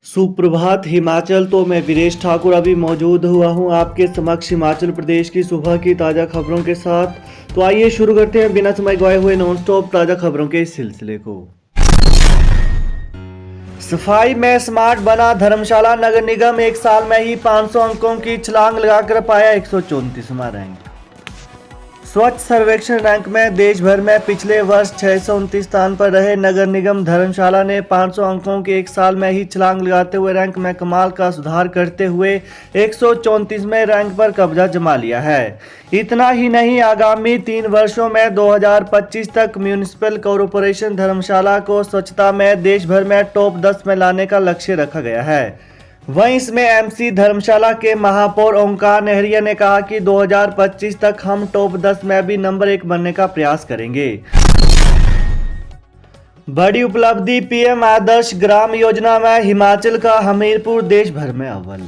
सुप्रभात हिमाचल। तो मैं वीरेश ठाकुर अभी मौजूद हुआ हूं आपके समक्ष हिमाचल प्रदेश की सुबह की ताज़ा खबरों के साथ। तो आइए शुरू करते हैं बिना समय गवाए हुए नॉन स्टॉप ताज़ा खबरों के इस सिलसिले को। सफाई में स्मार्ट बना धर्मशाला नगर निगम, एक साल में ही 500 अंकों की छलांग लगाकर पाया 134वां रैंक। स्वच्छ सर्वेक्षण रैंक में देश भर में पिछले वर्ष 629 स्थान पर रहे नगर निगम धर्मशाला ने 500 अंकों के एक साल में ही छलांग लगाते हुए रैंक में कमाल का सुधार करते हुए 134वें रैंक पर कब्जा जमा लिया है। इतना ही नहीं, आगामी 3 वर्षों में 2025 तक म्यूनिसिपल कॉरपोरेशन धर्मशाला को स्वच्छता में देश भर में टॉप 10 में लाने का लक्ष्य रखा गया है। वहीं इसमें एमसी धर्मशाला के महापौर ओंकार नेहरिया ने कहा कि 2025 तक हम टॉप 10 में भी नंबर 1 बनने का प्रयास करेंगे। बड़ी उपलब्धि, पीएम आदर्श ग्राम योजना में हिमाचल का हमीरपुर देश भर में अव्वल।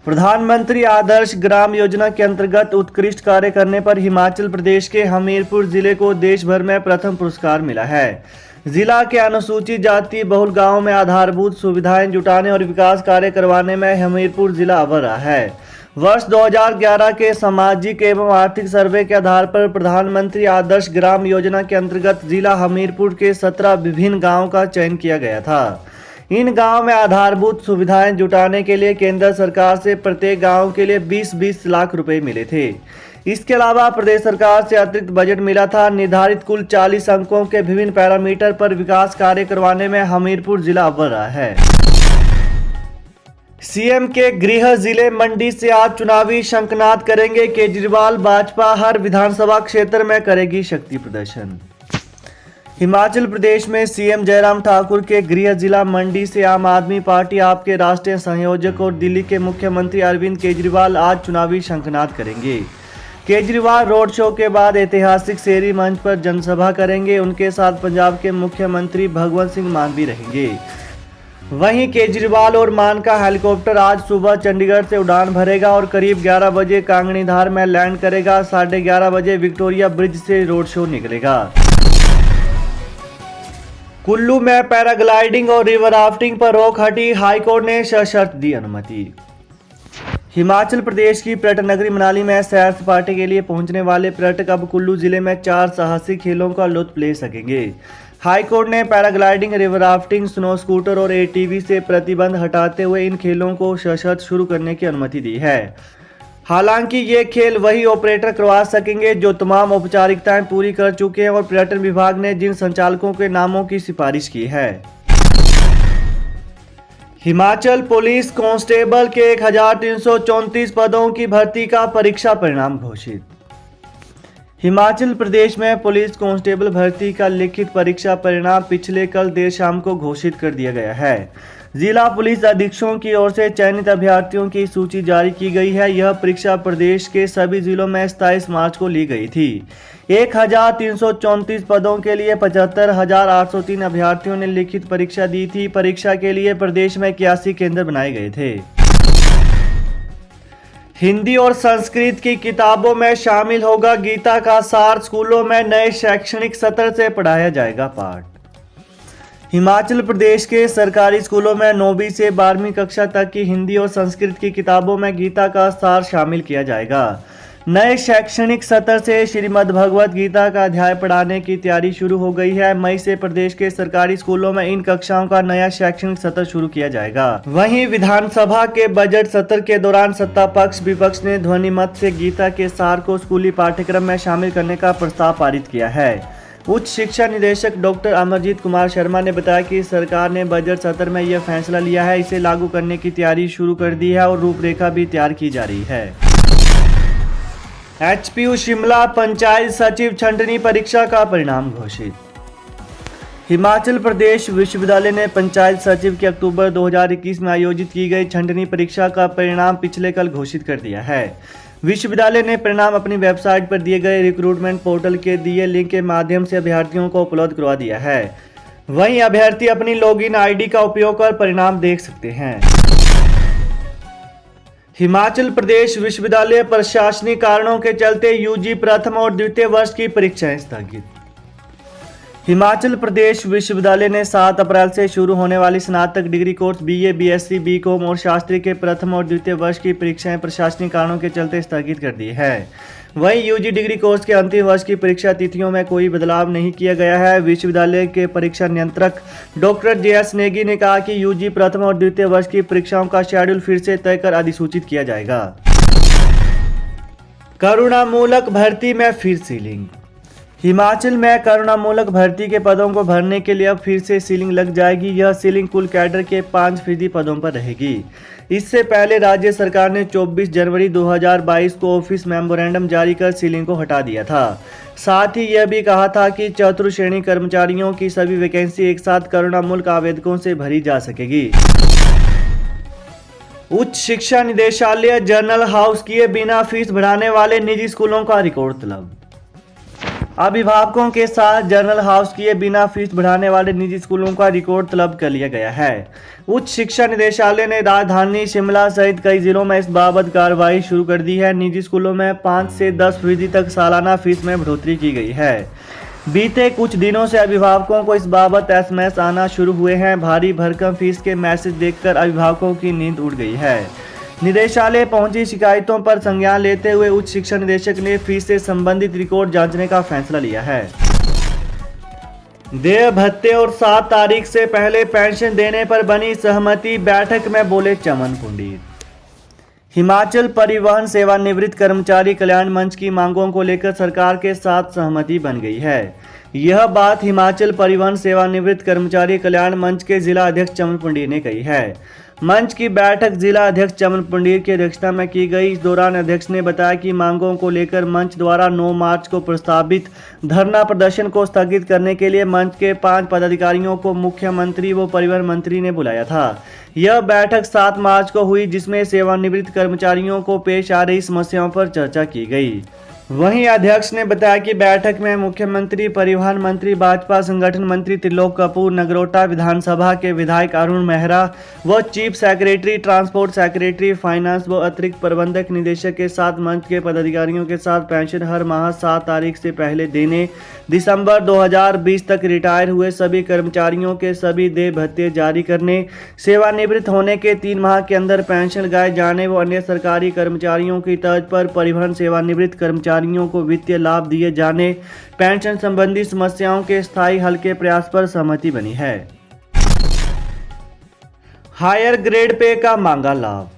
प्रधानमंत्री आदर्श ग्राम योजना के अंतर्गत उत्कृष्ट कार्य करने पर हिमाचल प्रदेश के हमीरपुर जिले को देश भर में प्रथम पुरस्कार मिला है। जिला के अनुसूचित जाति बहुल गांवों में आधारभूत सुविधाएं जुटाने और विकास कार्य करवाने में हमीरपुर जिला अव्वल रहा है। वर्ष 2011 के सामाजिक एवं आर्थिक सर्वे के आधार पर प्रधानमंत्री आदर्श ग्राम योजना के अंतर्गत जिला हमीरपुर के 17 विभिन्न गांवों का चयन किया गया था। इन गांवों में आधारभूत सुविधाएं जुटाने के लिए केंद्र सरकार से प्रत्येक गांव के लिए 20-20 लाख रुपए मिले थे। इसके अलावा प्रदेश सरकार से अतिरिक्त बजट मिला था। निर्धारित कुल 40 अंकों के विभिन्न पैरामीटर पर विकास कार्य करवाने में हमीरपुर जिला अव्वल रहा है। सीएम के गृह जिले मंडी से आज चुनावी शंखनाद करेंगे केजरीवाल। भाजपा हर विधानसभा क्षेत्र में करेगी शक्ति प्रदर्शन। हिमाचल प्रदेश में सीएम जयराम ठाकुर के गृह जिला मंडी से आम आदमी पार्टी आपके राष्ट्रीय संयोजक और दिल्ली के मुख्यमंत्री अरविंद केजरीवाल आज चुनावी शंखनाद करेंगे। केजरीवाल रोड शो के बाद ऐतिहासिक शेरी मंच पर जनसभा करेंगे। उनके साथ पंजाब के मुख्यमंत्री भगवंत सिंह मान भी रहेंगे। वहीं केजरीवाल और मान का हेलीकॉप्टर आज सुबह चंडीगढ़ से उड़ान भरेगा और करीब 11 बजे कांगनीधार में लैंड करेगा। 11:30 बजे विक्टोरिया ब्रिज से रोड शो निकलेगा। कुल्लू में पैराग्लाइडिंग और रिवर राफ्टिंग पर रोक हटी, हाईकोर्ट ने सशर्त दी अनुमति। हिमाचल प्रदेश की पर्यटन नगरी मनाली में सैर सपाटे के लिए पहुंचने वाले पर्यटक अब कुल्लू जिले में 4 साहसिक खेलों का लुत्फ ले सकेंगे। हाईकोर्ट ने paragliding, river rafting, snow scooter और एटीवी से प्रतिबंध हटाते हुए इन खेलों को सशर्त शुरू करने की अनुमति दी है। हालांकि ये खेल वही ऑपरेटर करवा सकेंगे जो तमाम औपचारिकताएं पूरी कर चुके हैं और पर्यटन विभाग ने जिन संचालकों के नामों की सिफारिश की है। हिमाचल पुलिस कांस्टेबल के 1334 पदों की भर्ती का परीक्षा परिणाम घोषित। हिमाचल प्रदेश में पुलिस कांस्टेबल भर्ती का लिखित परीक्षा परिणाम पिछले कल देर शाम को घोषित कर दिया गया है। जिला पुलिस अधीक्षकों की ओर से चयनित अभ्यर्थियों की सूची जारी की गई है। यह परीक्षा प्रदेश के सभी जिलों में 27 मार्च को ली गई थी। 1334 पदों के लिए 75,803 अभ्यर्थियों ने लिखित परीक्षा दी थी। परीक्षा के लिए प्रदेश में 81 केंद्र बनाए गए थे। हिंदी और संस्कृत की किताबों में शामिल होगा गीता का सार। स्कूलों में नए शैक्षणिक सत्र से पढ़ाया जाएगा पाठ। हिमाचल प्रदेश के सरकारी स्कूलों में 9वीं से 12वीं कक्षा तक की हिंदी और संस्कृत की किताबों में गीता का सार शामिल किया जाएगा। नए शैक्षणिक सत्र से श्रीमद् भगवत गीता का अध्याय पढ़ाने की तैयारी शुरू हो गई है। मई से प्रदेश के सरकारी स्कूलों में इन कक्षाओं का नया शैक्षणिक सत्र शुरू किया जाएगा। वहीं विधानसभा के बजट सत्र के दौरान सत्ता पक्ष विपक्ष ने ध्वनिमत से गीता के सार को स्कूली पाठ्यक्रम में शामिल करने का प्रस्ताव पारित किया है। उच्च शिक्षा निदेशक डॉक्टर अमरजीत कुमार शर्मा ने बताया कि सरकार ने बजट सत्र में यह फैसला लिया है। इसे लागू करने की तैयारी शुरू कर दी है और रूपरेखा भी तैयार की जा रही है। एचपीयू शिमला पंचायत सचिव छंटनी परीक्षा का परिणाम घोषित। हिमाचल प्रदेश विश्वविद्यालय ने पंचायत सचिव की अक्टूबर 2021 में आयोजित की गई छंटनी परीक्षा का परिणाम पिछले कल घोषित कर दिया है। विश्वविद्यालय ने परिणाम अपनी वेबसाइट पर दिए गए रिक्रूटमेंट पोर्टल के दिए लिंक के माध्यम से अभ्यर्थियों को उपलब्ध करवा दिया है। वहीं अभ्यर्थी अपनी लॉगिन आईडी का उपयोग कर परिणाम देख सकते हैं। हिमाचल प्रदेश विश्वविद्यालय प्रशासनिक कारणों के चलते यूजी प्रथम और द्वितीय वर्ष की परीक्षाएं स्थगित। हिमाचल प्रदेश विश्वविद्यालय ने 7 अप्रैल से शुरू होने वाली स्नातक degree course BA, BSc, BCom और शास्त्री के प्रथम और द्वितीय वर्ष की परीक्षाएं प्रशासनिक कारणों के चलते स्थगित कर दी है। वहीं यूजी डिग्री कोर्स के अंतिम वर्ष की परीक्षा तिथियों में कोई बदलाव नहीं किया गया है। विश्वविद्यालय के परीक्षा नियंत्रक डॉक्टर जेएस नेगी ने कहा कि यूजी प्रथम और द्वितीय वर्ष की परीक्षाओं का शेड्यूल फिर से तय कर अधिसूचित किया जाएगा। करुणामूलक भर्ती में फिर सीलिंग। हिमाचल में करुणामूलक भर्ती के पदों को भरने के लिए अब फिर से सीलिंग लग जाएगी। यह सीलिंग कुल कैडर के 5% पदों पर रहेगी। इससे पहले राज्य सरकार ने 24 जनवरी 2022 को ऑफिस मेमोरेंडम जारी कर सीलिंग को हटा दिया था। साथ ही यह भी कहा था कि चतुर्थ श्रेणी कर्मचारियों की सभी वैकेंसी एक साथ करुणामूलक आवेदकों से भरी जा सकेगी। उच्च शिक्षा निदेशालय जर्नल हाउस किए बिना फीस बढ़ाने वाले निजी स्कूलों का रिकॉर्ड तलब। अभिभावकों के साथ जर्नल हाउस किए बिना फीस बढ़ाने वाले निजी स्कूलों का रिकॉर्ड तलब कर लिया गया है। उच्च शिक्षा निदेशालय ने राजधानी शिमला सहित कई जिलों में इस बाबत कार्रवाई शुरू कर दी है। निजी स्कूलों में 5 से 10% तक सालाना फीस में बढ़ोतरी की गई है। बीते कुछ दिनों से अभिभावकों को इस बाबत एसएमएस आना शुरू हुए हैं। भारी भरकम फीस के मैसेज देखकर अभिभावकों की नींद उड़ गई है। निदेशालय पहुंची शिकायतों पर संज्ञान लेते हुए उच्च शिक्षा निदेशक ने फीस से संबंधित रिकॉर्ड जांचने का फैसला लिया है। देय भत्ते और 7 तारीख से पहले पेंशन देने पर बनी सहमति, बैठक में बोले चमन पुंडीर। हिमाचल परिवहन सेवानिवृत्त कर्मचारी कल्याण मंच की मांगों को लेकर सरकार के साथ सहमति बन गई है। यह बात हिमाचल परिवहन सेवानिवृत्त कर्मचारी कल्याण मंच के जिला अध्यक्ष चमन पुंडीर ने कही है। मंच की बैठक जिला अध्यक्ष चमन पुंडीर की अध्यक्षता में की गई। इस दौरान अध्यक्ष ने बताया कि मांगों को लेकर मंच द्वारा 9 मार्च को प्रस्तावित धरना प्रदर्शन को स्थगित करने के लिए मंच के 5 पदाधिकारियों को मुख्यमंत्री व परिवहन मंत्री ने बुलाया था। यह बैठक 7 मार्च को हुई, जिसमें सेवानिवृत्त कर्मचारियों को पेश आ रही समस्याओं पर चर्चा की गई। वहीं अध्यक्ष ने बताया कि बैठक में मुख्यमंत्री, परिवहन मंत्री, भाजपा संगठन मंत्री त्रिलोक कपूर, नगरोटा विधानसभा के विधायक अरुण मेहरा व chief secretary, transport secretary, finance व अतिरिक्त प्रबंधक निदेशक के साथ मंच के पदाधिकारियों के साथ पेंशन हर माह 7 तारीख से पहले देने, दिसंबर 2020 तक रिटायर हुए सभी कर्मचारियों के सभी देय भत्ते जारी करने, सेवानिवृत्त होने के 3 माह के अंदर पेंशन लगाए जाने व अन्य सरकारी कर्मचारियों की तर्ज पर परिवहन सेवानिवृत्त कर्मचारियों को वित्तीय लाभ दिए जाने, पेंशन संबंधी समस्याओं के स्थायी हल के प्रयास पर सहमति बनी है। हायर ग्रेड पे का मांगा लाभ।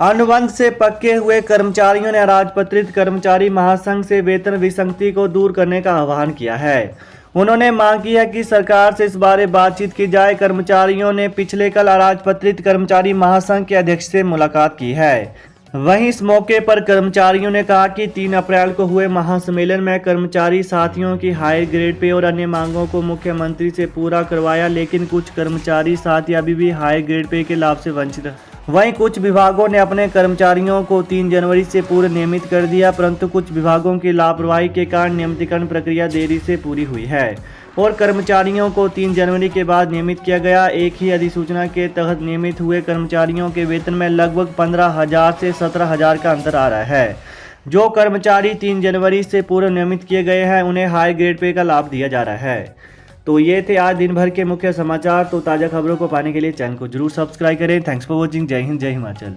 अनुबंध से पक्के हुए कर्मचारियों ने अराजपत्रित कर्मचारी महासंघ से वेतन विसंगति को दूर करने का आह्वान किया है। उन्होंने मांग की है कि सरकार से इस बारे बातचीत की जाए। कर्मचारियों ने पिछले कल अराजपत्रित कर्मचारी महासंघ के अध्यक्ष से मुलाकात की है। वहीं इस मौके पर कर्मचारियों ने कहा कि 3 अप्रैल को हुए महासम्मेलन में कर्मचारी साथियों की हायर ग्रेड पे और अन्य मांगों को मुख्यमंत्री से पूरा करवाया, लेकिन कुछ कर्मचारी साथी अभी भी हायर ग्रेड पे के लाभ से वंचित हैं। वहीं कुछ विभागों ने अपने कर्मचारियों को 3 जनवरी से पूर्व नियमित कर दिया, परंतु कुछ विभागों की लापरवाही के कारण नियमितीकरण प्रक्रिया देरी से पूरी हुई है और कर्मचारियों को 3 जनवरी के बाद नियमित किया गया। एक ही अधिसूचना के तहत नियमित हुए कर्मचारियों के वेतन में लगभग 15,000 से 17,000 का अंतर आ रहा है। जो कर्मचारी 3 जनवरी से पूर्व नियमित किए गए हैं, उन्हें हाई ग्रेड पे का लाभ दिया जा रहा है। तो ये थे आज दिन भर के मुख्य समाचार। तो ताज़ा खबरों को पाने के लिए चैनल को जरूर सब्सक्राइब करें। Thanks for watching. जय हिंद, जय हिमाचल।